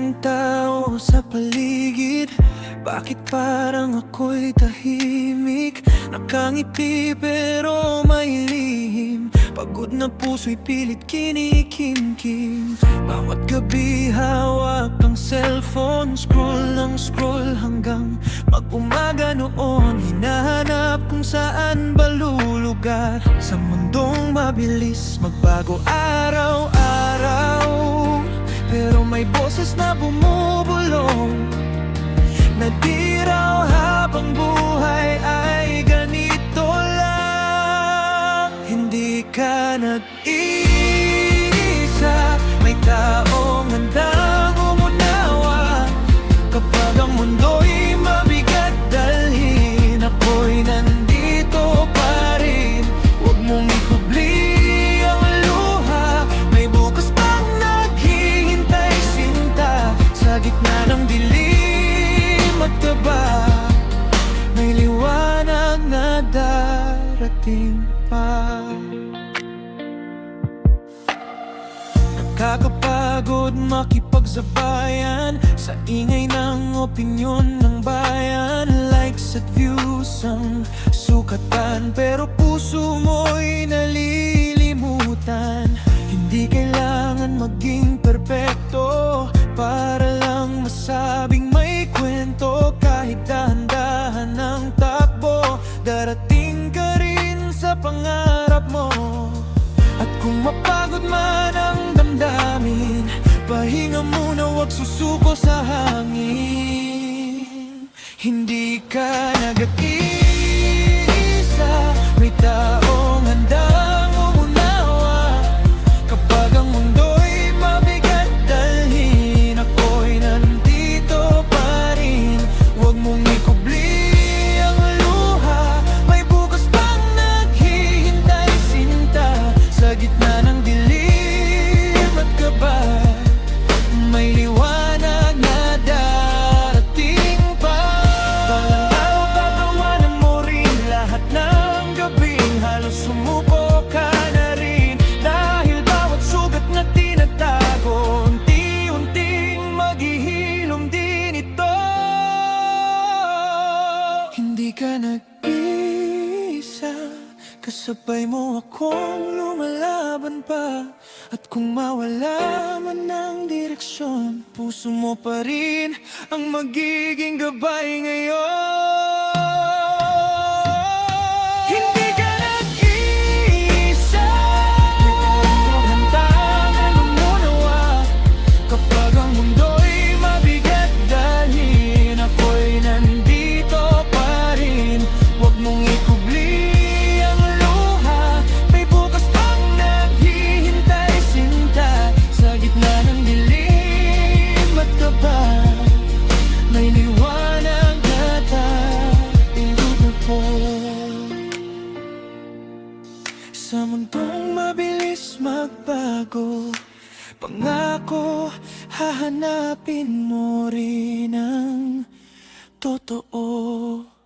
daming tao sa paligid. Bakit parang ako'y tahimik? Nakangiti pero may lihim. Pagod na puso'y pilit kinikimkim. Bawat gabi hawak ang cellphone, scroll ng scroll hanggang mag-umaga noon. Hinahanap kung saan ba lulugar sa mundong mabilis magbago araw-araw. Pero may boses na bumubulong na di raw habang buhay ay ganito lang. Hindi ka nag-iisa, may taong handang umunawa. Kapag ang mundo'y mabigat dalhin, ako'y nandito pa rin. Huwag mong ikubli ang luha, may bukas pang naghihintay sinta. Sa gitna ng dilim at kaba, may liwanag na darating pa. Nakakapagod makipagsabayan sa ingay ng opinyon ng bayan. Likes at views ang sukatan, pero puso mo'y nalilimutan. Hindi kailangan maging perpekto para lang masabing may kwento. Kahit dahan-dahan ang takbo, darating ka rin sa pangarap mo. At kung mapagod man ang damdamin, pahinga muna, wag susuko sa hangin. Hindi ka nag-iisa, may taong handang umunawa. Kapag ang mundo'y mabigat dalhin, ako'y nandito pa rin. Huwag mong ikubli ang luha, may bukas pang naghihintay sinta. Sa gitna ng dilim at kaba, may liwanag na darating pa. Balang araw tatawanan mo rin lahat ng gabing halos sumuko ka na rin. Dahil bawat sugat na tinatago, unti-unting maghihilom din ito. Hindi ka nag-iisa, kasabay mo akong lumalaban pa. At kung mawala man ng direksyon, puso mo pa rin ang magiging gabay ngayon. Hindi ka nag-iisa, may taong handang umunawa. Kapag ang mundo'y mabigat dalhin, ako'y nandito pa rin. Huwag mong ikubli ang luha, may bukas pang naghihintay sinta. Sa gitna ng dilim at kaba, may liwanag na darating po. Sa mundong mabilis magbago, pangako hahanapin mo rin ang totoo.